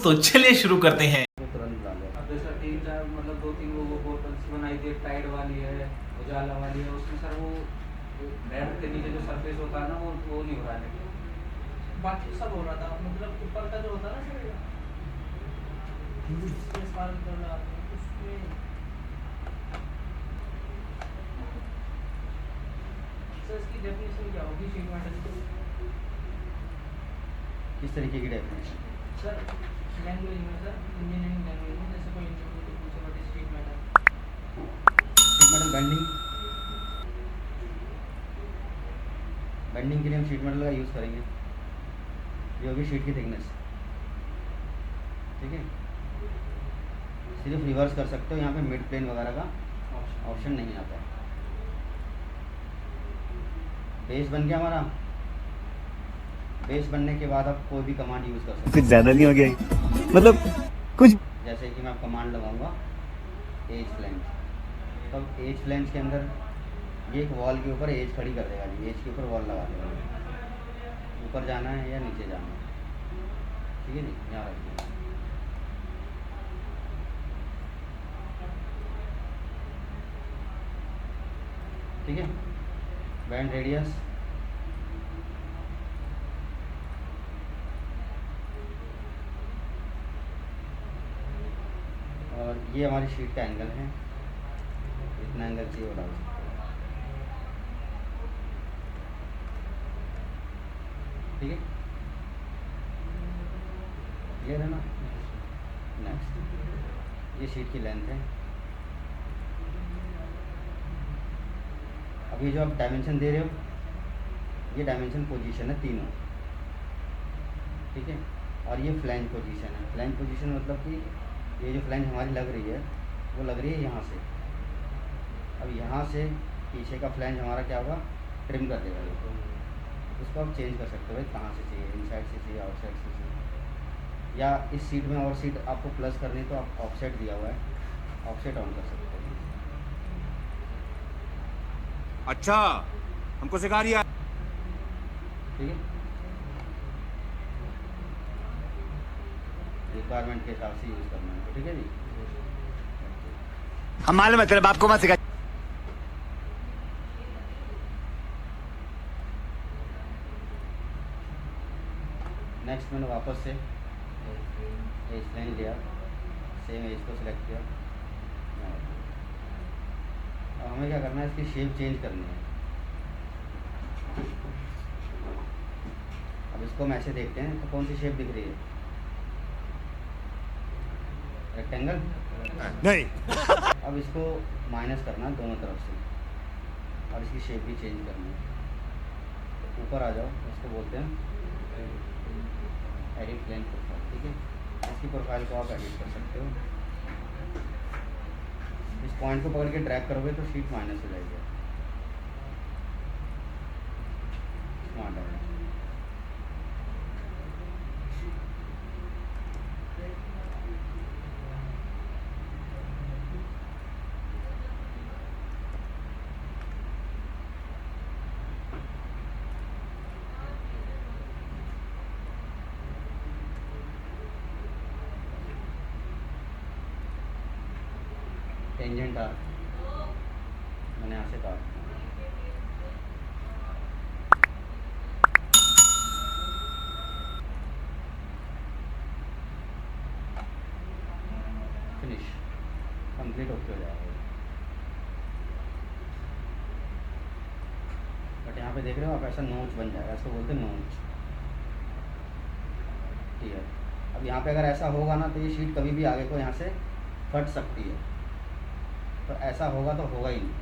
तो चलिए शुरू करते हैं। तुरंत डालो। अब जैसा 3-4 मतलब 2-3 वो बोतल्स बनाई थी, टाइड वाली है, उजाला वाली है, उसमें सर वो बेड के नीचे जो सरफेस होता है ना वो नहीं हो रहा है। बाकी सब हो रहा था, मतलब ऊपर का जो होता है ना सर, स्पेस बार कर रहा था उसमें। सर इसकी डेफिनेशन क्या होगी शीट मेटल की? किस तरीके की डेफिनेशन? सर लैंग्वेज में, सर इंजीनियरिंग लैंग्वेज में, जैसे कोई इंटरव्यू पूछे what is sheet metal. Sheet metal bending के लिए हम शीट मेटल का यूज़ करेंगे। ये होगी शीट की थिकनेस, ठीक है। सिर्फ रिवर्स कर सकते हो, यहाँ पे मिड प्लेन वगैरह का ऑप्शन नहीं आता है। बेस बन गया हमारा। बेस बनने के बाद आप कोई भी कमांड यूज़ कर सकते कुछ ज्यादा नहीं हो गया मतलब कुछ। हो। जैसे कि मैं कमांड लगाऊंगा एज फ्लेंज, तब एज फ्लेंज के अंदर ये एक वॉल के ऊपर एज खड़ी कर देगा जी, एज के ऊपर वॉल लगा देगा। ऊपर जाना है या नीचे जाना है, ठीक है जी, यहाँ रखिए। ठीक है। बैंड रेडियस, और ये हमारी शीट का एंगल है। इतना एंगल चाहिए वो डाल सकते हो, ठीक है। क्लियर है ना? नेक्स्ट, ये शीट की लेंथ है। अब ये जो आप डायमेंशन दे रहे हो, ये डायमेंशन पोजीशन है तीनों, ठीक है। और ये फ्लैंज पोजीशन है। फ्लैंज पोजीशन मतलब कि ये जो फ्लैंज हमारी लग रही है वो लग रही है यहाँ से। अब यहाँ से पीछे का फ्लैंज हमारा क्या होगा, ट्रिम कर देगा ये। उसको आप चेंज कर सकते हो, भाई कहाँ से चाहिए, इनसाइड से चाहिए, आउटसाइड से चाहिए, या इस सीट में और सीट आपको प्लस करनी है तो आप ऑफसेट दिया हुआ है, ऑफसेट ऑन कर सकते हो। अच्छा, हमको सिखा रिया। ठीक है, रिक्वायरमेंट के हिसाब से यूज़ करना है, ठीक है जी। हम मालूम है तेरे बाप को मत सिखा। नेक्स्ट मैंने वापस से एज लाइन लिया, सेम एज को सिलेक्ट किया। अब हमें क्या करना है, इसकी शेप चेंज करनी है। अब इसको हम ऐसे देखते हैं तो कौन सी शेप दिख रही है, रेक्टेंगल नहीं। अब इसको माइनस करना है दोनों तरफ से, और इसकी शेप भी चेंज करनी है। तो ऊपर आ जाओ, इसको बोलते हैं एडिट प्लेन प्रोफाइल, ठीक है। इसकी प्रोफाइल को आप एडिट कर सकते हो। इस पॉइंट को पकड़ के ड्रैग करोगे तो शीट माइनस हो जाएगी। स्मार्ट है। टेंजेंट आर्क मैंने यहाँ से काट फिनिश, कंप्लीट होके हो जाएगा। बट यहाँ पे देख रहे हो आप, ऐसा नोच बन जाएगा, इसको बोलते हैं नोच, ठीक है। अब यहाँ पे अगर ऐसा होगा ना तो ये शीट कभी भी आगे को यहाँ से फट सकती है, तो ऐसा होगा तो होगा ही नहीं।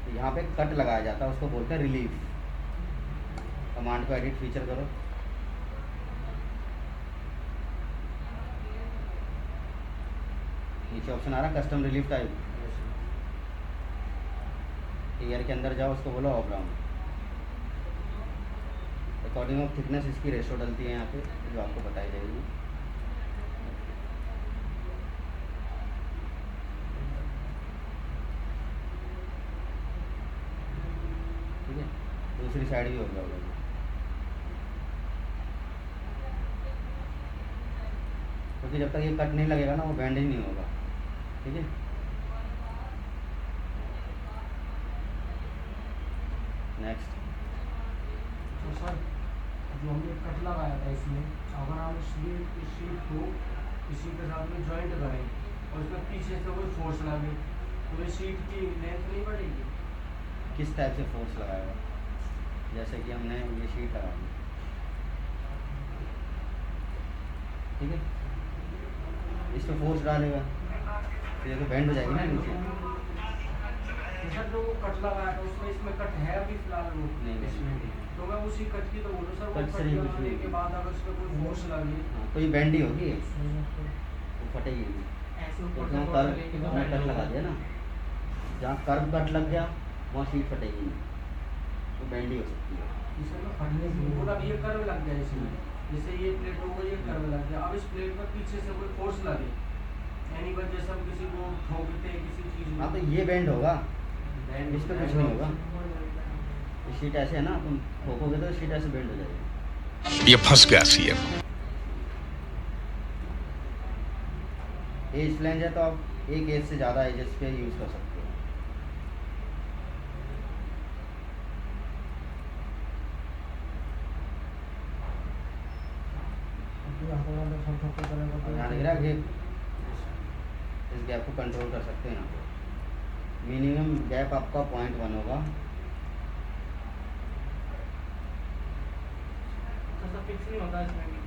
तो यहाँ पे कट लगाया जाता है, उसको बोलते हैं रिलीफ। कमांड को एडिट फीचर करो, नीचे ऑप्शन आ रहा है कस्टम रिलीफ टाइप, ईयर के अंदर जाओ, उसको बोलो of round. According of thickness इसकी रेशो डलती है यहाँ पे, जो आपको बताई जाएगी। ठीक है, दूसरी साइड भी हो गया होगा। क्योंकि जब तक ये कट नहीं लगेगा ना वो बैंड ही नहीं होगा। ठीक है, नेक्स्ट। तो सर जो हमने कट लगाया था इसमें, अगर हम इस शीट को किसी के साथ में जॉइंट करें और इसमें पीछे से कोई फोर्स लगे तो ये शीट की लेंथ नहीं बढ़ेगी? किस टाइप से फोर्स लगाएगा? जैसे कि हमने ये शीट लगा दी, ठीक है, इस पर फोर्स डालेगा तो ये तो बैंड हो जाएगी ना नीचे। सर जो वो कट लगाया था उसमें इसमें कट है अभी फिलहाल वो नहीं, इसमें, नहीं। तो मैं उसी कट की तो बोलूँ सर, वो कट कट से नहीं कुछ लगाने नहीं। के बाद अगर इसमें कोई फोर्स लगे हाँ, तो ये बैंड ही होगी, वो फटेगी नहीं। ऐसे तो ऊपर जहाँ से कर्व लेके तो हमने कट लगा दिया ना, जहाँ कर्व कट लग गया वहाँ शीट फटेगी नहीं, तो बैंड ही हो सकती है। इसमें फटने से ऊपर अब ये कर्व लग गया इसमें, जैसे ये प्लेट हो गई, ये कर्व लग गया, अब इस प्लेट पर पीछे से कोई फोर्स लगे यानी बस जैसे हम किसी को ठोकते हैं किसी चीज़ में, हाँ तो ये बैंड होगा, बैंड इस पर कुछ नहीं होगा। ये शीट ऐसे है ना, तुम ठोकोगे तो शीट ऐसे बेंड हो जाएगी। ये फंस गया सीएम। एज फ्लैंज है तो आप एक एज से ज़्यादा एजेस पे यूज़ कर सकते हो। और ध्यान रखिएगा कि इस गैप को कंट्रोल कर सकते हैं ना। मिनिमम गैप आपका 0.1 होगा। ऐसा फिक्स नहीं होता इसमें भी।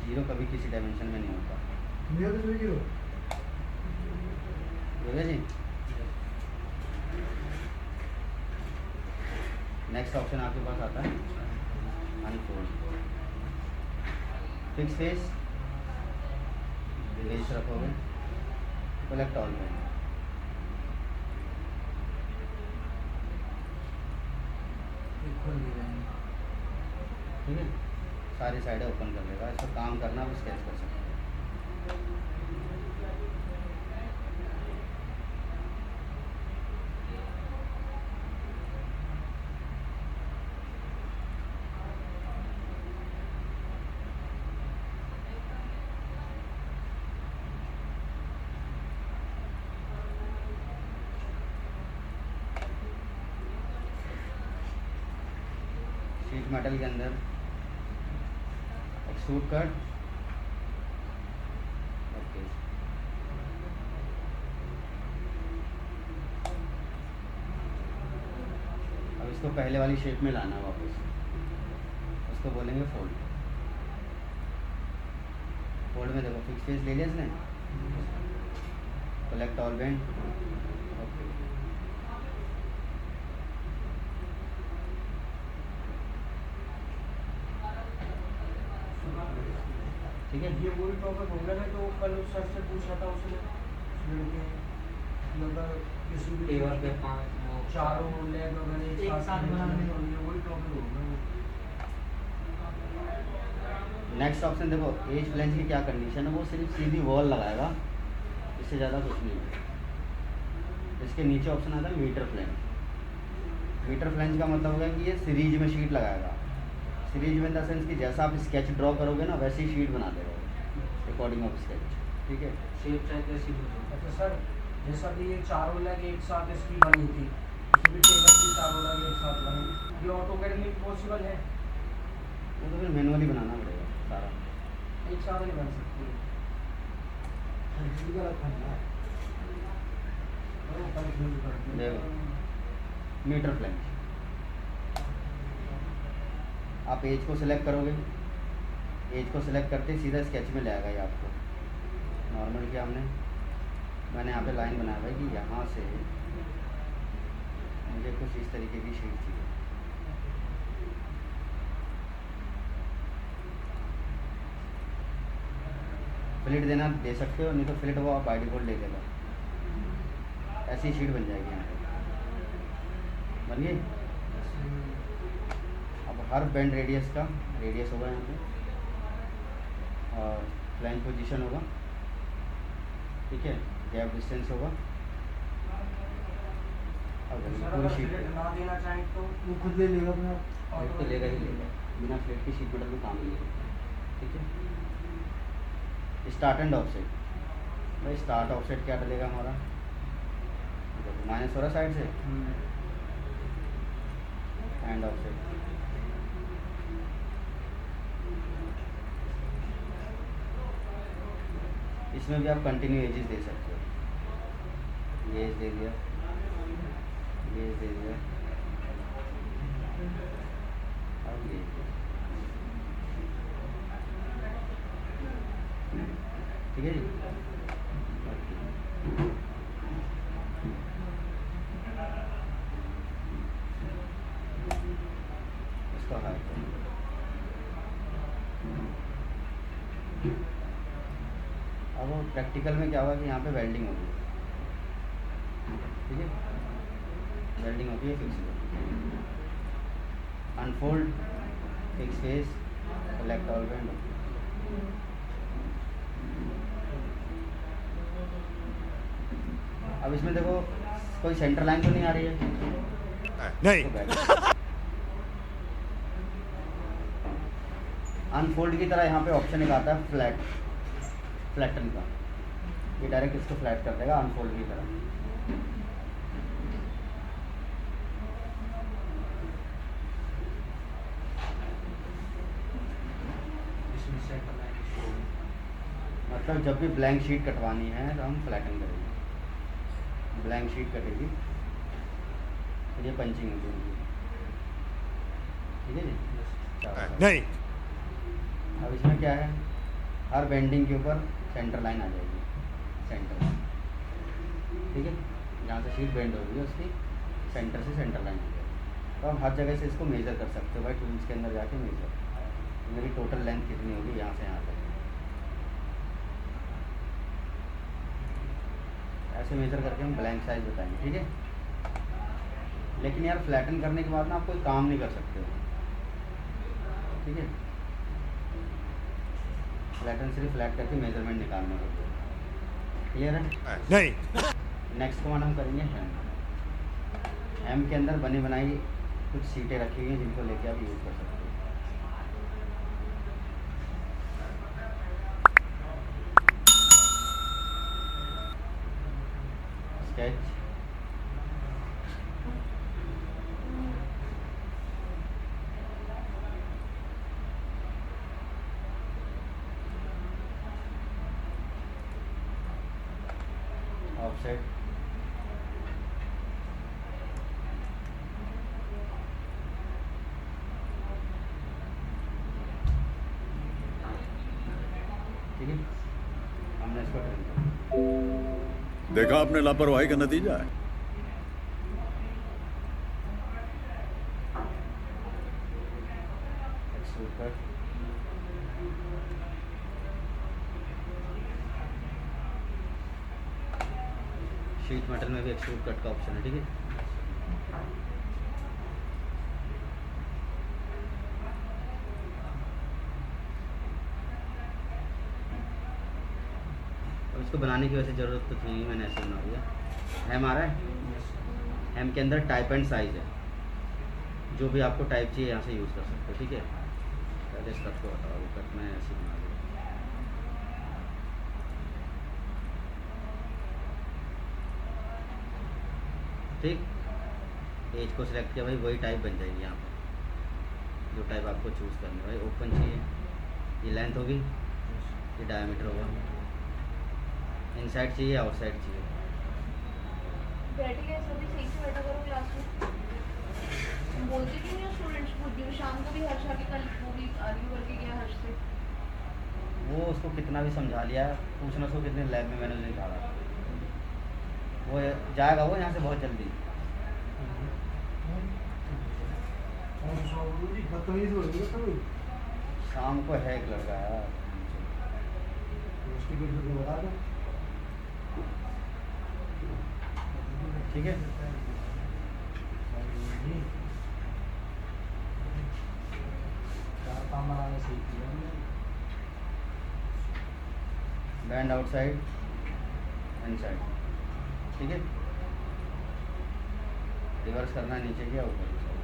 जीरो कभी किसी डायमेंशन में नहीं होता। हो गया जी। नेक्स्ट ऑप्शन आपके पास आता है अनफोल्ड। फिक्स फेस बेस रखोगे, कलेक्ट ऑल में, ठीक है, सारी साइडें ओपन कर देगा। इसको काम करना आप स्केच कर सकते हैं। शीट मेटल के अंदर एक्सट्रूड कट, ओके। अब इसको पहले वाली शेप में लाना वापस, उसको बोलेंगे फोल्ड। फोल्ड में देखो फिक्स फेस ले लिया इसने, कलेक्ट ऑल बेंड, ओके। ठीक है, ये वही टॉपिक हो गया ना तो कल उस सर से पूछा था उसने, लड़के मतलब किसी भी टेबल पे 5 चारों लेग वगैरह एक साथ बनाने के लिए वही टॉपिक हो गया। नेक्स्ट ऑप्शन देखो, एज फ्लैंज की क्या कंडीशन है, वो सिर्फ सीधी वॉल लगाएगा, इससे ज़्यादा कुछ नहीं है। इसके नीचे ऑप्शन आता है मीटर फ्लैंज। मीटर फ्लैंज का मतलब होगा कि ये सीरीज में शीट लगाएगा। सीरीज में इन द सेंस कि जैसा आप स्केच ड्रॉ करोगे ना वैसे ही शीट बना देगा अकॉर्डिंग ऑफ स्केच, ठीक है। शेप चाहे कैसी भी हो। अच्छा सर, जैसा कि ये चारों लेग एक साथ इसकी बनी थी, इसमें टेबल की चारों लेग एक साथ बनी, ये ऑटोमेटिकली पॉसिबल है? वो तो फिर मैनुअली बनाना पड़ेगा सारा, एक साथ नहीं बन सकती। देखो मीटर फ्लैंज, आप एज को सिलेक्ट करोगे, एज को सिलेक्ट करते ही सीधा स्केच में ले आएगा ये आपको। नॉर्मल क्या हमने, मैंने यहाँ पे लाइन बनाया है कि यहाँ से मुझे कुछ इस तरीके की शीट चाहिए। फ्लिट देना दे सकते हो, नहीं तो फ्लिट वो बाय डिफॉल्ट ले लेगा। ऐसी शीट बन जाएगी यहाँ पे, बन गई। अब हर बेंड रेडियस का रेडियस होगा यहाँ पे और फ्लैंज पोजीशन होगा, ठीक है, गैप डिस्टेंस होगा। अब सर पूरी अगर शीट फिलेट ना देना चाहें तो वो खुद ले लेगा अपना, तो लेगा ही लेगा। बिना फ्लैट की शीट मेटल में काम नहीं है। ठीक है, स्टार्ट एंड ऑफसेट। भाई स्टार्ट ऑफसेट क्या डलेगा हमारा, देखो माइनस हो रहा साइड से, एंड ऑफसेट इसमें भी आप कंटिन्यू एजेस दे सकते हो। ये एज दे दिया, ये एज दे दिया, अब ये ठीक है जी। इसका हाइट अब वो प्रैक्टिकल में क्या होगा कि यहाँ पे वेल्डिंग होगी। ठीक है, वेल्डिंग होती है फिक्स होगी, unfold, fix face, select all band. अब इसमें देखो कोई सेंटर लाइन तो नहीं आ रही है, नहीं। अनफोल्ड की तरह यहाँ पे ऑप्शन एक आता है फ्लैट, फ्लैटन का, ये डायरेक्ट इसको फ्लैट कर देगा अनफोल्ड की तरह। इसमें सेंटर लाइन शो होगी। मतलब जब भी ब्लैंक शीट कटवानी है तो हम फ्लैटन करेंगे, ब्लैंक शीट कटेगी तो ये पंचिंग होगी। ठीक है जी, चलो। नहीं। अब इसमें क्या है, हर बेंडिंग के ऊपर सेंटर लाइन आ जाएगी, सेंटर लाइन। ठीक है, जहाँ से शीट बेंड होगी उसकी सेंटर से सेंटर लाइन आ जाएगी। तो हम हर जगह से इसको मेज़र कर सकते हो भाई, टूल्स के अंदर जाके मेज़र, मेरी टोटल लेंथ कितनी होगी यहाँ से यहाँ तक, ऐसे मेज़र करके हम ब्लैंक साइज बताएंगे। ठीक है, लेकिन यार फ्लैटन करने के बाद ना आप कोई काम नहीं कर सकते हो। ठीक है, फ्लैटन सिर्फ फ्लैट करके मेजरमेंट निकालना होता है। क्लियर है? नहीं। नेक्स्ट कमांड हम करेंगे हैम। हैम के अंदर बनी बनाई कुछ सीटें रखी हुई हैं जिनको लेके आप यूज़ कर सकते हो। स्केच, ऑफसेट, ठीक है, हमने इसको ट्रिम कर देखा आपने लापरवाही का नतीजा है। एक्सट्रूड कट, शीट मेटल में भी एक्सट्रूड कट का ऑप्शन है। ठीक है, अब इसको बनाने की वैसे ज़रूरत तो थी नहीं, मैंने ऐसे बना दिया। हैम आ रहा है, हैम के अंदर टाइप एंड साइज़ है, जो भी आपको टाइप चाहिए यहाँ से यूज़ कर सकते हो। ठीक है, पहले इस कट को हटाओ, कट मैं ऐसे बना दिया। ठीक, एज को सिलेक्ट किया भाई, वही टाइप बन जाएगी यहाँ पर, जो टाइप आपको चूज़ करना है। भाई ओपन चाहिए, ये लेंथ होगी, ये डायमीटर होगा, इनसाइड चाहिए, आउटसाइड चाहिए। बैठ गए सभी सही से बैठा करो क्लास में। बोलती क्यों नहीं स्टूडेंट्स को, जो शाम को भी हर्ष आके कल वो भी आर्ग्यू करके गया हर्ष से। वो उसको कितना भी समझा लिया, पूछना उसको कितने लैब में मैंने उसे निकाला, वो जाएगा वो यहाँ से बहुत जल्दी। बदतमीजी हो रही है कभी, शाम को है एक लड़का यार, उसकी वीडियो को बता दो। ठीक है, चार काम बनाने सीख लिया हमने। Band outside, inside. ठीक है, रिवर्स करना है नीचे की या ऊपर की साइड।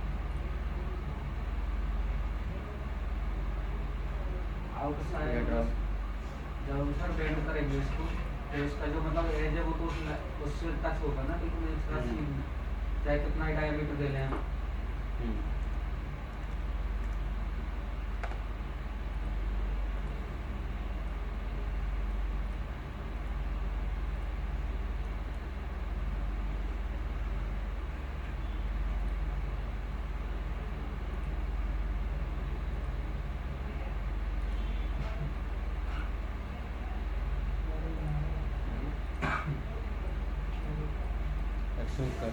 आउटसाइड एयर ड्रॉप जब सर बेंड करेंगे इसको तो इसका जो मतलब एज है वो तो उससे टच होगा ना, लेकिन इसका सीन चाहे कितना ही डायमीटर दे लें हम। एक्सट्रूड कर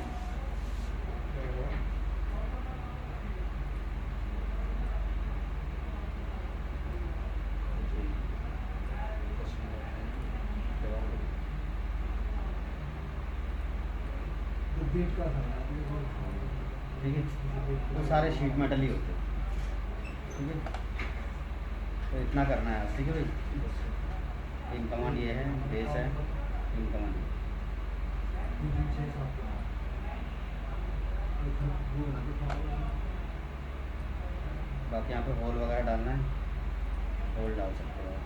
जो बीट का था ठीक है, वो सारे शीट मेटल ही होते हैं। ठीक है, तो इतना करना है, ठीक है भाई। इन कमांड ये है, बेस है, इन कमांड बाकी यहाँ पे होल वगैरह डालना है, होल डाल सकते हो आप।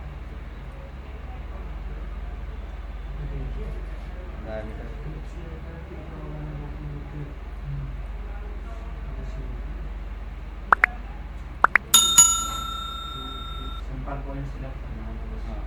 डायमीटर सिंपल पॉइंट सिलेक्ट करना है बस। हाँ